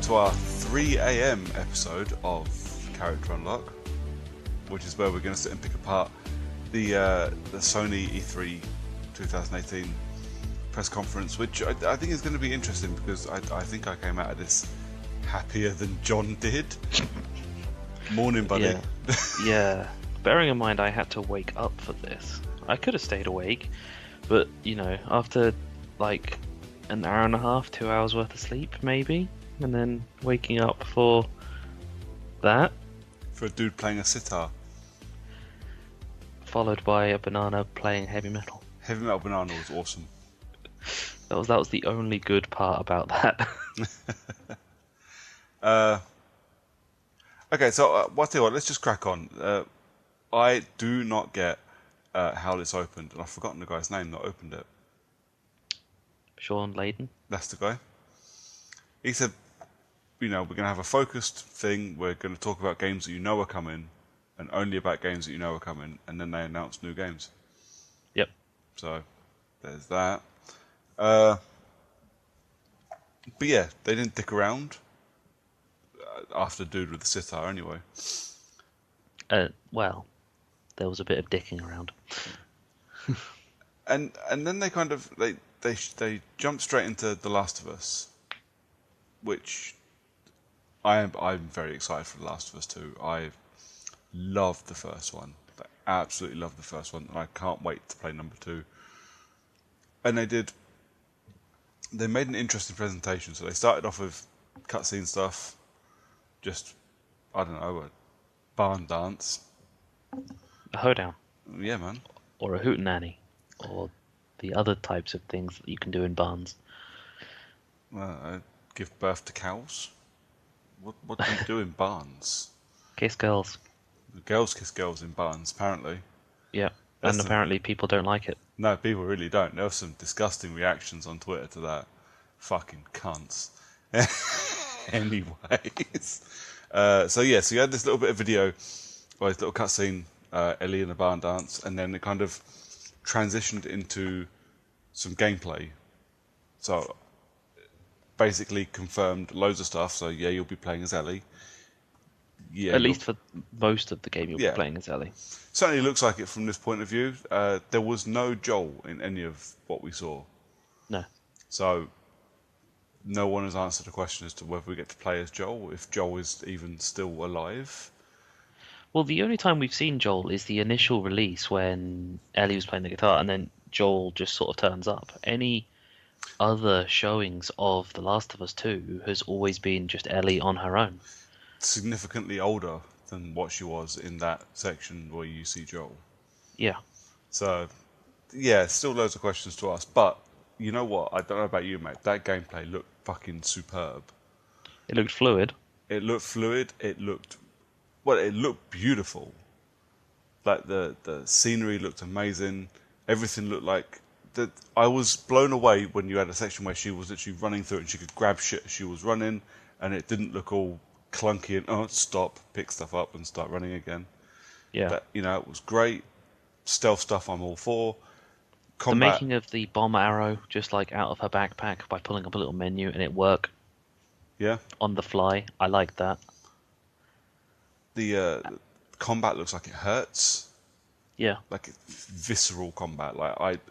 to our 3 a.m. episode of Character Unlock, which is where we're going to sit and pick apart the Sony E3 2018 press conference, which I think is going to be interesting because I think I came out of this happier than John did. Morning, buddy. Yeah. Bearing in mind I had to wake up for this. I could have stayed awake, but, you know, after like an hour and a half, 2 hours worth of sleep, maybe, and then waking up for that. For a dude playing a sitar. Followed by a banana playing heavy metal. Heavy metal banana was awesome. That was the only good part about that. Okay, so I'll tell you what, let's just crack on. I do not get how this opened, and I've forgotten the guy's name that opened it. Sean Layden? That's the guy. He said, you know, we're going to have a focused thing, we're going to talk about games that you know are coming, and only about games that you know are coming, and then they announce new games. Yep. So, there's that. But yeah, they didn't dick around after Dude with the Sitar anyway. Well, there was a bit of dicking around. and then they kind of they jumped straight into The Last of Us, which I'm very excited for. The Last of Us 2. I loved the first one. I absolutely loved the first one, and I can't wait to play number 2. And they made an interesting presentation. So they started off with cutscene stuff, just, I don't know, a barn dance. A hoedown. Yeah, man. Or a hootenanny. Or the other types of things that you can do in barns. Give birth to cows. What do you do in barns? Kiss girls. Girls kiss girls in barns, apparently. Yeah, and apparently people don't like it. No, people really don't. There were some disgusting reactions on Twitter to that. Fucking cunts. Anyways. So you had this little bit of video, or this little cutscene, Ellie in a barn dance, and then it kind of transitioned into some gameplay. So basically confirmed loads of stuff. So yeah, you'll be playing as Ellie. Yeah, at least for most of the game, you'll be playing as Ellie. Certainly looks like it from this point of view. There was no Joel in any of what we saw. No. So no one has answered the question as to whether we get to play as Joel, if Joel is even still alive. Well, the only time we've seen Joel is the initial release when Ellie was playing the guitar, and then Joel just sort of turns up. Any other showings of The Last of Us 2 has always been just Ellie on her own. Significantly older than what she was in that section where you see Joel. Yeah. So, yeah, still loads of questions to ask. But, you know what? I don't know about you, mate. That gameplay looked fucking superb. It looked fluid. It looked fluid. It looked beautiful. Like, the scenery looked amazing. Everything looked like... I was blown away when you had a section where she was literally running through it and she could grab shit as she was running, and it didn't look all clunky and stop, pick stuff up and start running again. Yeah. But, you know, it was great. Stealth stuff I'm all for. Combat. The making of the bomb arrow just like out of her backpack by pulling up a little menu and it work. Yeah. On the fly. I like that. The combat looks like it hurts. Yeah. Like visceral combat. Like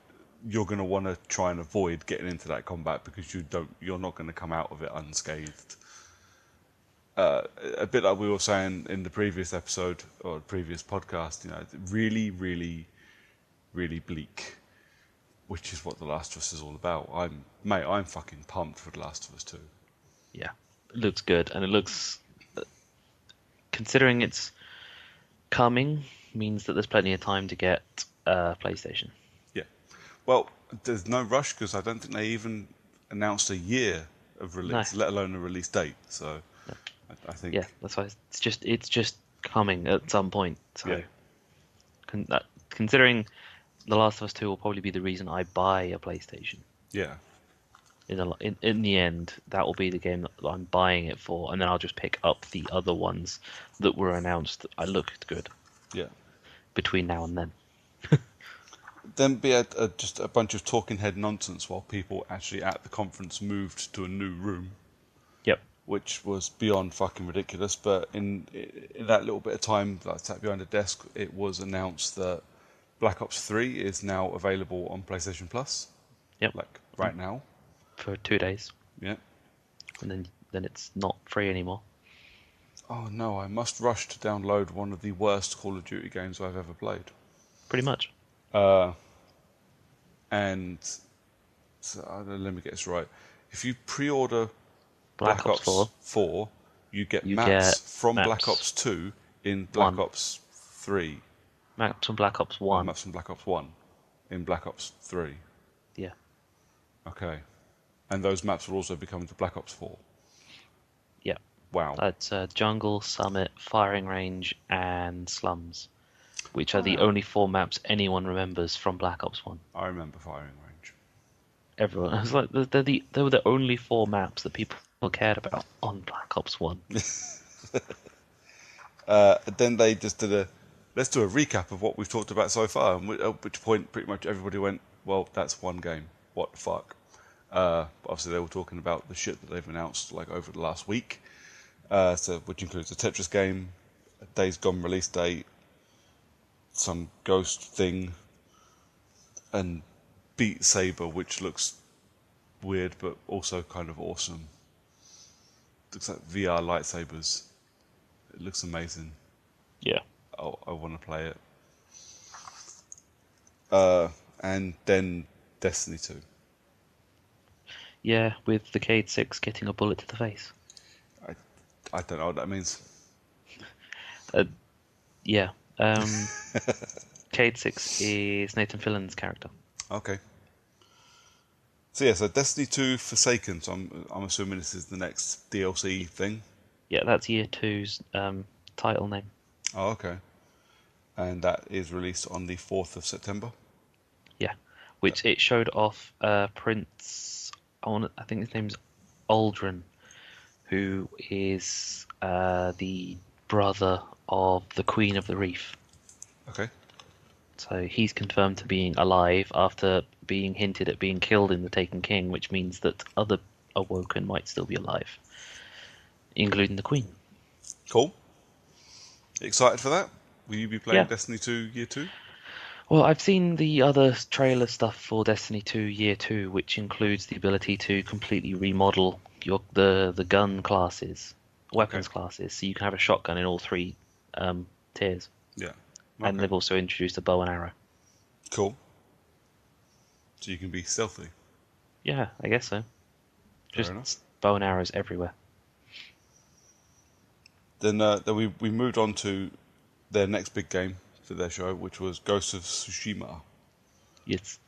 you're going to want to try and avoid getting into that combat because you're not going to come out of it unscathed. A bit like we were saying in the previous episode or previous podcast, you know, really, really, really bleak, which is what The Last of Us is all about. I'm fucking pumped for The Last of Us 2. Yeah, it looks good, and it looks, considering it's coming, means that there's plenty of time to get PlayStation. Yeah, well, there's no rush because I don't think they even announced a year of release, let alone a release date. So. No. I think. Yeah, that's why it's just coming at some point. So, yeah. Considering The Last of Us 2 will probably be the reason I buy a PlayStation. Yeah. In the end, that will be the game that I'm buying it for, and then I'll just pick up the other ones that were announced that I looked good. Yeah. Between now and then. Then be just a bunch of talking head nonsense while people actually at the conference moved to a new room. Yep. which was beyond fucking ridiculous. But in that little bit of time that I sat behind a desk, it was announced that Black Ops 3 is now available on PlayStation Plus, Yep. like right now. For 2 days, Yeah. and then it's not free anymore. Oh no, I must rush to download one of the worst Call of Duty games I've ever played. Pretty much. And so, let me get this right. If you pre-order Black Ops 4. 4, you get You maps get from maps Black Ops 2 in Black 1. Ops 3. Maps from Black Ops Or 1. maps from Black Ops 1 in Black Ops 3. Yeah. Okay. And those maps will also be coming to Black Ops 4. Yeah. Wow. That's Jungle, Summit, Firing Range, and Slums, which are the yeah. only 4 maps anyone remembers from Black Ops 1. I remember Firing Range. Everyone. It's like they were the only 4 maps that people cared about on Black Ops 1. Then they just did let's do a recap of what we've talked about so far, and at which point pretty much everybody went, well, that's one game. What the fuck? Obviously they were talking about the shit that they've announced like over the last week, which includes a Tetris game, a Days Gone release date, some Ghost thing, and Beat Saber, which looks weird but also kind of awesome. Looks like VR lightsabers. It looks amazing. Yeah. I want to play it. And then Destiny 2. Yeah, with the Cade 6 getting a bullet to the face. I don't know what that means. Yeah. Cade 6 is Nathan Fillon's character. Okay. So yeah, so Destiny 2 Forsaken. So I'm assuming this is the next DLC thing. Yeah, that's Year 2's title name. Oh, okay. And that is released on the 4th of September. Yeah, which it showed off Prince. I think his name's Aldrin, who is the brother of the Queen of the Reef. Okay. So he's confirmed to being alive after being hinted at being killed in the Taken King, which means that other Awoken might still be alive, including the Queen. Cool. Excited for that? Will you be playing Yeah. Destiny 2 Year 2? Well, I've seen the other trailer stuff for Destiny 2 Year 2, which includes the ability to completely remodel the gun classes, weapons classes, so you can have a shotgun in all 3 tiers. Yeah. And Okay. they've also introduced a bow and arrow. Cool. So you can be stealthy. Yeah, I guess so. Fair Just enough. bow and arrows everywhere. Then we moved on to their next big game for their show, which was Ghost of Tsushima, It's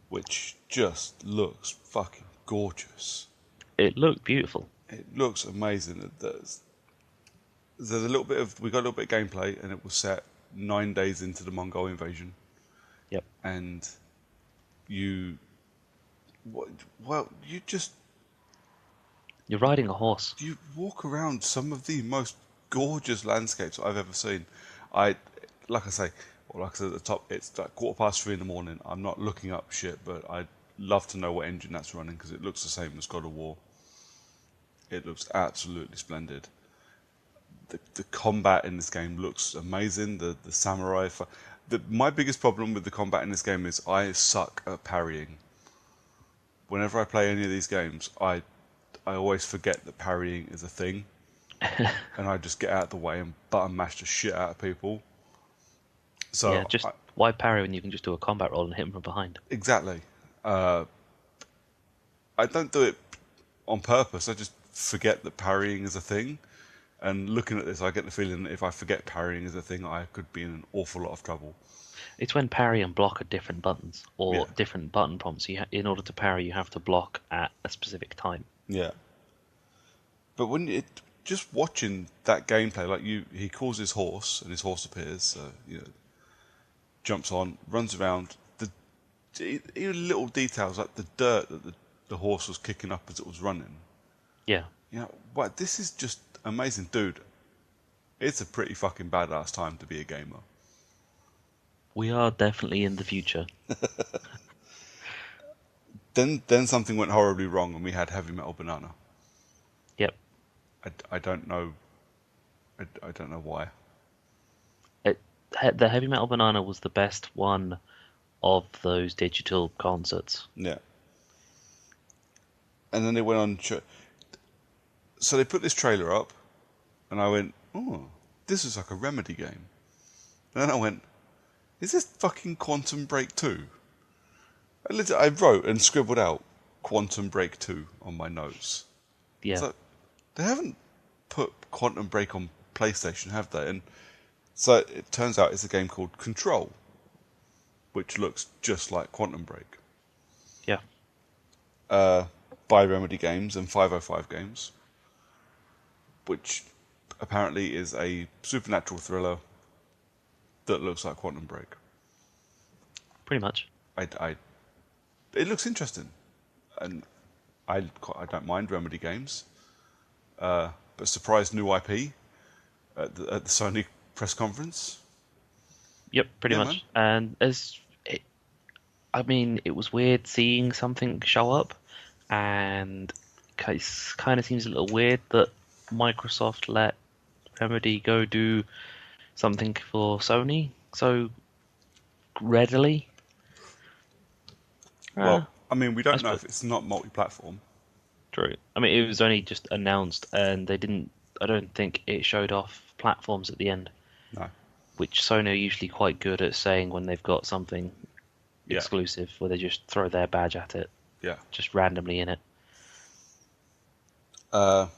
which just looks fucking gorgeous. It looked beautiful. It looks amazing. We got a little bit of gameplay, and it was set 9 days into the Mongol invasion. Yep. And you You're riding a horse. you walk around some of the most gorgeous landscapes I've ever seen. Like I said at the top, it's like 3:15 in the morning. I'm not looking up shit, but I'd love to know what engine that's running because it looks the same as God of War. It looks absolutely splendid. The combat in this game looks amazing. The samurai. My biggest problem with the combat in this game is I suck at parrying. Whenever I play any of these games, I always forget that parrying is a thing, and I just get out of the way and button mash the shit out of people. So Yeah, just why parry when you can just do a combat roll and hit him from behind? Exactly. I don't do it on purpose. I just forget that parrying is a thing. And looking at this, I get the feeling that if I forget parrying is a thing, I could be in an awful lot of trouble. It's when parry and block are different buttons or Yeah. different button prompts. In order to parry, you have to block at a specific time. Yeah. But just watching that gameplay, like he calls his horse, and his horse appears. So jumps on, runs around. Even little details like the dirt that the horse was kicking up as it was running. Yeah. This is just amazing, dude. It's a pretty fucking badass time to be a gamer. We are definitely in the future. Then something went horribly wrong, and we had Heavy Metal Banana. Yep. I don't know. I don't know why. The Heavy Metal Banana was the best one of those digital concerts. Yeah. And then they went on. So they put this trailer up, and I went, "Oh, this is like a Remedy game." And then I went, "Is this fucking Quantum Break 2?" I wrote and scribbled out Quantum Break 2 on my notes. Yeah. So they haven't put Quantum Break on PlayStation, have they? And so it turns out it's a game called Control, which looks just like Quantum Break. Yeah. By Remedy Games and 505 Games, which apparently is a supernatural thriller that looks like Quantum Break. Pretty much. It looks interesting, and I don't mind Remedy Games, but surprise new IP at the Sony press conference. Yep, pretty Yeah, much. man. And I mean, it was weird seeing something show up, and it kind of seems a little weird that Microsoft let Remedy go do something for Sony so readily. Well, I mean, we I don't know suppose if it's not multi-platform. true. I mean, it was only just announced, and they didn't. I don't think it showed off platforms at the end, No. which Sony are usually quite good at saying when they've got something Yeah. exclusive, where they just throw their badge at it, Yeah. just randomly in it. But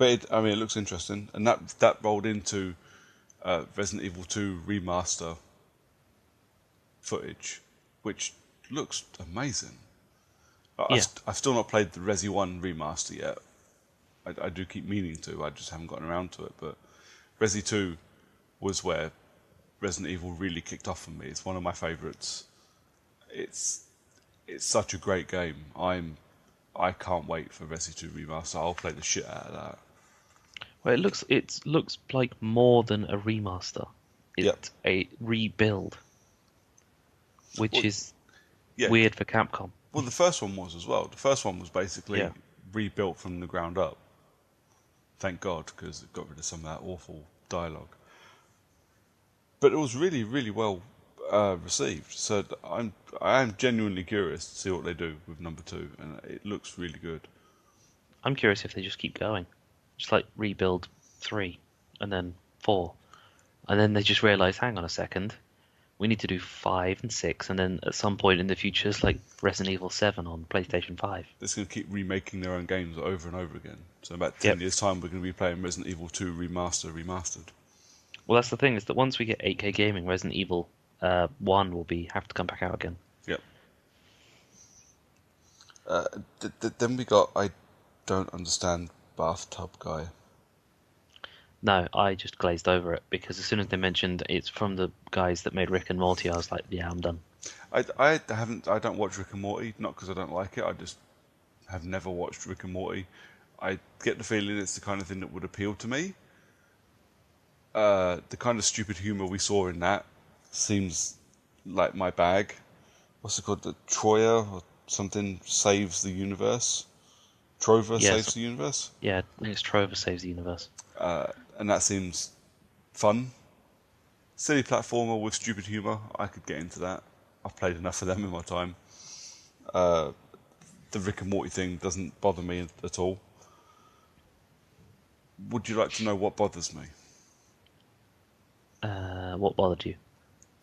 it looks interesting, and that rolled into Resident Evil 2 remaster footage, which looks amazing. Yeah, I've still not played the Resi 1 remaster yet. I do keep meaning to, I just haven't gotten around to it. But Resi 2 was where Resident Evil really kicked off for me. It's one of my favourites. It's such a great game. I can't wait for Resi 2 remaster. I'll play the shit out of that. well, it looks like more than a remaster. Yep. It's a rebuild, which Well, is yeah. weird for Capcom. Well, the first one was as well. The first one was basically Yeah. rebuilt from the ground up. Thank God, because it got rid of some of that awful dialogue. But it was really, really well received. So I am genuinely curious to see what they do with number 2, and it looks really good. I'm curious if they just keep going, just like rebuild 3 and then 4, and then they just realize, hang on a second, we need to do 5 and 6, and then at some point in the future, it's like Resident Evil 7 on PlayStation 5. They're going to keep remaking their own games over and over again. So in about 10 Yep. years' time, we're going to be playing Resident Evil 2 remastered. Well, that's the thing, is that once we get 8K gaming, Resident Evil 1 will have to come back out again. Yep. Then we got I don't understand bathtub guy. No, I just glazed over it because as soon as they mentioned it's from the guys that made Rick and Morty, I was like, yeah, I'm done. I don't watch Rick and Morty, not because I don't like it. I just have never watched Rick and Morty. I get the feeling it's the kind of thing that would appeal to me. The kind of stupid humour we saw in that seems like my bag. What's it called? The Troya or something saves the universe. Trover Yes. saves the universe. Yeah, I think it's Trover Saves the Universe. And that seems fun. Silly platformer with stupid humour. I could get into that. I've played enough of them in my time. The Rick and Morty thing doesn't bother me at all. Would you like to know what bothers me? What bothered you?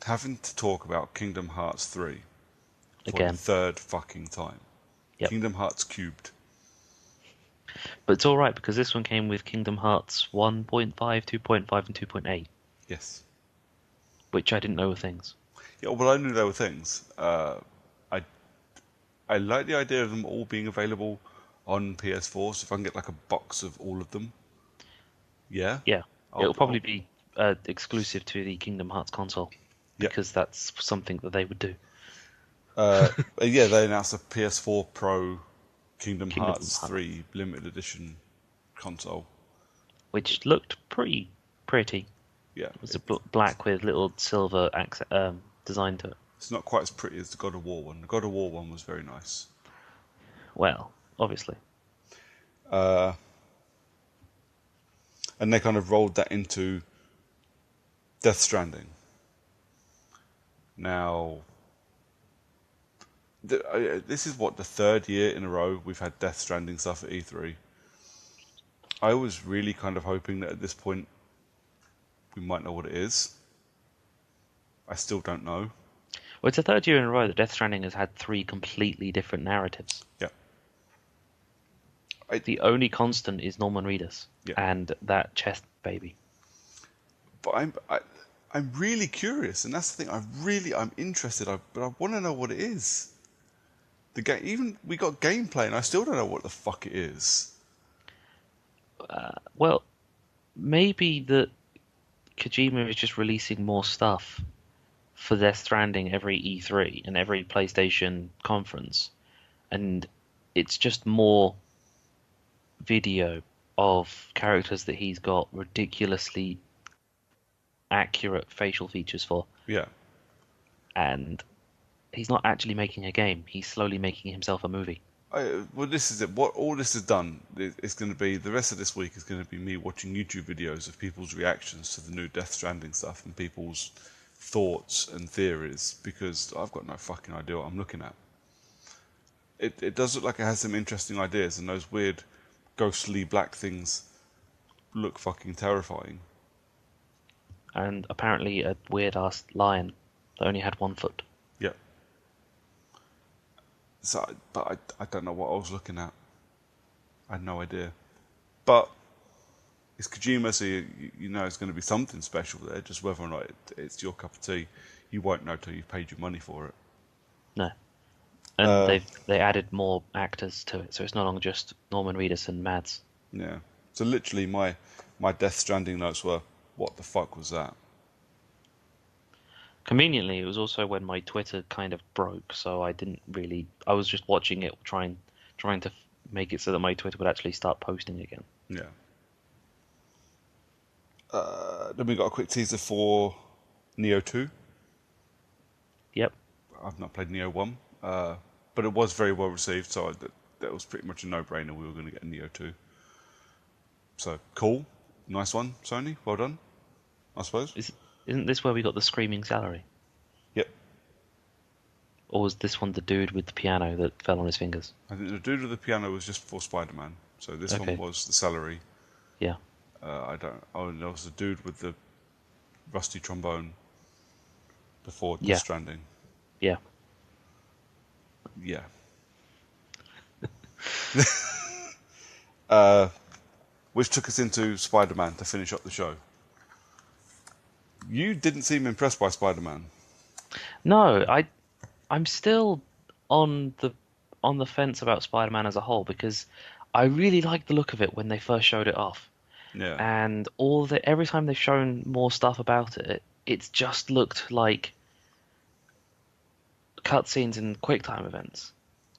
Having to talk about Kingdom Hearts 3 for Again. the third fucking time. Yep. Kingdom Hearts Cubed. But it's alright because this one came with Kingdom Hearts 1.5, 2.5, and 2.8, Yes. which I didn't know were things. Yeah, well, I knew there were things. I like the idea of them all being available on PS4, so if I can get like a box of all of them, yeah. Yeah, I'll- it'll probably be exclusive to the Kingdom Hearts console Yep. because that's something that they would do. Yeah, they announced a PS4 Pro Kingdom Hearts Hearts. 3 limited edition console. Which looked pretty. Yeah, It was black with little silver design to it. it's not quite as pretty as the God of War one. The God of War one was very nice. Well, obviously. and they kind of rolled that into Death Stranding. Now, this is what, the third year in a row we've had Death Stranding stuff at E3. I was really kind of hoping that at this point we might know what it is. I still don't know. Well, it's the third year in a row that Death Stranding has had three completely different narratives. Yeah. The only constant is Norman Reedus Yeah. and that chest baby. But I'm really curious, and that's the thing. I'm interested. But I want to know what it is. The game, even we got gameplay, and I still don't know what the fuck it is. Well, maybe that Kojima is just releasing more stuff for Death Stranding every E3 and every PlayStation conference, and it's just more video of characters that he's got ridiculously accurate facial features for, Yeah. and he's not actually making a game. He's slowly making himself a movie. Well, this is it. What all this has done is going to be, the rest of this week is going to be me watching YouTube videos of people's reactions to the new Death Stranding stuff and people's thoughts and theories, because I've got no fucking idea what I'm looking at. It does look like it has some interesting ideas, and those weird ghostly black things look fucking terrifying. And apparently a weird-ass lion that only had 1 foot. Yeah. So, but I don't know what I was looking at. I had no idea. But it's Kojima, so you know it's going to be something special there. Just whether or not it's your cup of tea, you won't know till you've paid your money for it. No. And they added more actors to it, so it's no longer just Norman Reedus and Mads. Yeah. So literally, my Death Stranding notes were, "What the fuck was that?" Conveniently, it was also when my Twitter kind of broke, so I didn't really. I was just watching it, trying to make it so that my Twitter would actually start posting again. Yeah. Then we got a quick teaser for Neo 2. Yep. I've not played Neo 1, but it was very well received, so that was pretty much a no-brainer. We were going to get a Neo 2. So, cool. Nice one, Sony. Well done, I suppose. Isn't this where we got the screaming salary? Yep. Or was this one the dude with the piano that fell on his fingers? I think the dude with the piano was just for Spider-Man. So this Okay. one was the salary. Yeah. And there was the dude with the rusty trombone before Yeah. Death Stranding. Yeah. Yeah. Which took us into Spider-Man to finish up the show. You didn't seem impressed by Spider-Man. No, I'm still on the fence about Spider-Man as a whole, because I really liked the look of it when they first showed it off. Yeah. And every time they've shown more stuff about it, it's just looked like cutscenes and QuickTime events,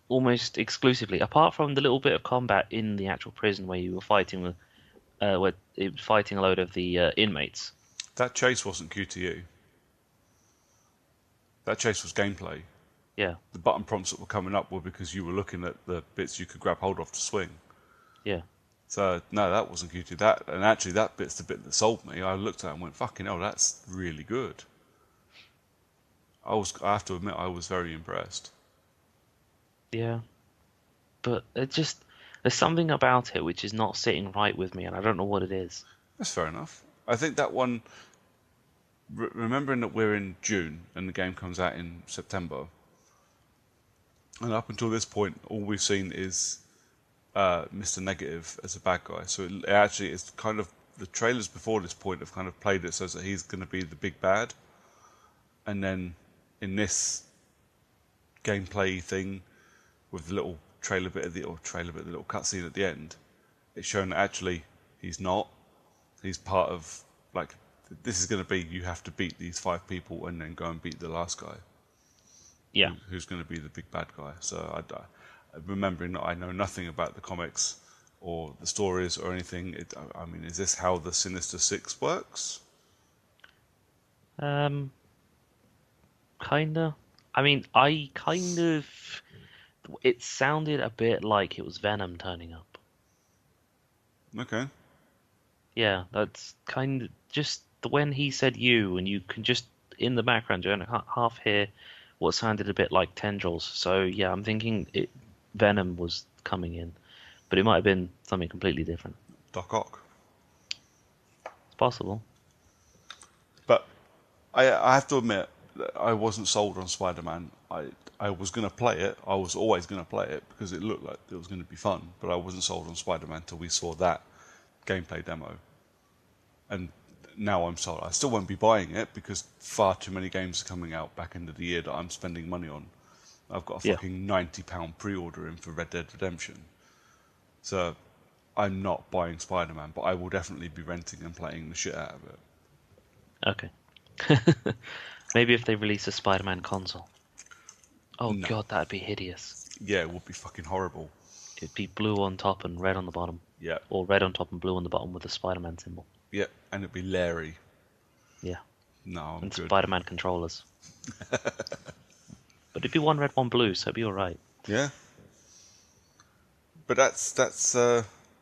almost exclusively. Apart from the little bit of combat in the actual prison where you were fighting with, fighting a load of the inmates. That chase wasn't QTE. That chase was gameplay. Yeah, The button prompts that were coming up were because you were looking at the bits you could grab hold of to swing. yeah. So no, that wasn't QTE. And actually that bit's the bit that sold me. I looked at it and went, "Fucking hell, that's really good." I have to admit, I was very impressed. Yeah, but there's something about it which is not sitting right with me, and I don't know what it is. That's fair enough. I think that one, remembering that we're in June and the game comes out in September, and up until this point, all we've seen is Mr. Negative as a bad guy. So it actually is kind of, the trailers before this point have kind of played it so that he's going to be the big bad, and then in this gameplay thing with the little trailer bit the little cutscene at the end, it's shown that actually he's not. He's part of, like, this is going to be, you have to beat these 5 people and then go and beat the last guy. Yeah. Who's going to be the big bad guy. So remembering that I know nothing about the comics or the stories or anything, I mean, is this how the Sinister Six works? Kinda. I mean, it sounded a bit like it was Venom turning up. Okay. Yeah, that's kind of just when he said you, and you can just in the background, you only half hear what sounded a bit like tendrils. So yeah, I'm thinking Venom was coming in, but it might have been something completely different. Doc Ock. It's possible. But I have to admit that I wasn't sold on Spider-Man. I was going to play it. I was always going to play it because it looked like it was going to be fun. But I wasn't sold on Spider-Man until we saw that gameplay demo. And now I'm sold. I still won't be buying it because far too many games are coming out back end of the year that I'm spending money on. I've got a Yeah. fucking £90 pre-order in for Red Dead Redemption. So I'm not buying Spider-Man, but I will definitely be renting and playing the shit out of it. Okay. Maybe if they release a Spider-Man console. Oh No. God, that'd be hideous. Yeah, it would be fucking horrible. It'd be blue on top and red on the bottom, Yeah, or red on top and blue on the bottom with the Spider-Man symbol. yeah, and it'd be Larry. Yeah, No, I'm and good. Spider-Man controllers. But it'd be one red, one blue, so it'd be all right. Yeah, but that's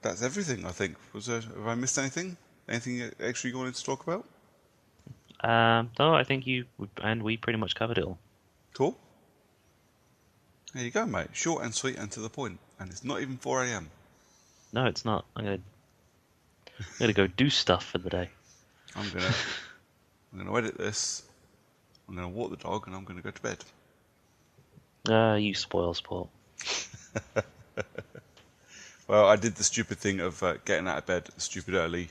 everything. I think. Have I missed anything? Anything extra you wanted to talk about? No, I think we pretty much covered it all. Cool. There you go, mate. Short and sweet and to the point. And it's not even 4 a.m. No, it's not. I'm gonna go do stuff for the day. I'm gonna edit this. I'm gonna walk the dog, and I'm gonna go to bed. You spoil sport. Well, I did the stupid thing of getting out of bed stupid early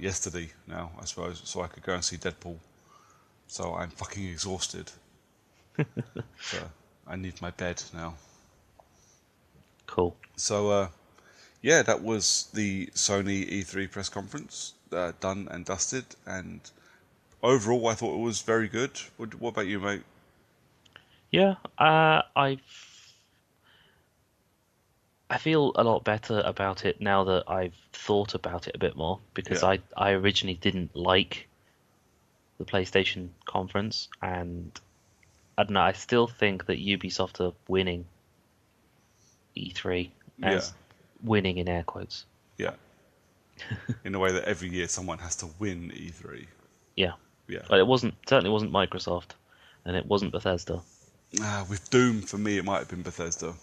yesterday. Now, I suppose, so I could go and see Deadpool. So I'm fucking exhausted. So I need my bed now. Cool. So yeah, that was the Sony E3 press conference, done and dusted. And overall, I thought it was very good. What about you, mate? Yeah, I feel a lot better about it now that I've thought about it a bit more because Yeah, I originally didn't like the PlayStation conference, and I don't know, I still think that Ubisoft are winning E3 yeah, as winning in air quotes. yeah. In a way that every year someone has to win E3. Yeah. Yeah. But it certainly wasn't Microsoft, and it wasn't Bethesda. With Doom, for me, it might have been Bethesda.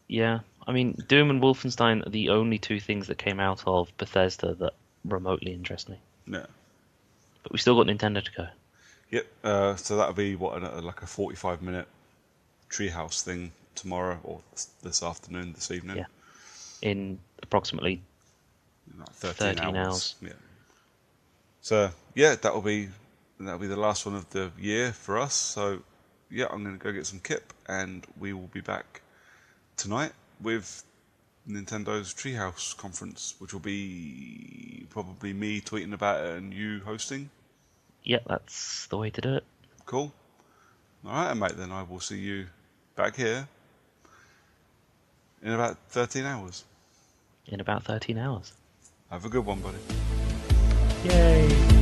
Yeah, I mean, Doom and Wolfenstein are the only two things that came out of Bethesda that remotely interest me. Yeah. But we still got Nintendo to go. Yep. So that'll be like a 45-minute treehouse thing tomorrow or this afternoon, this evening. Yeah, in approximately Like 13 13 hours. Yeah. So yeah, that'll be the last one of the year for us. So yeah, I'm going to go get some kip, and we will be back tonight with Nintendo's Treehouse conference, which will be probably me tweeting about it and you hosting. Yeah, that's the way to do it. Cool. All right, mate. Then I will see you back here in about 13 hours. In about 13 hours. Have a good one, buddy. Yay!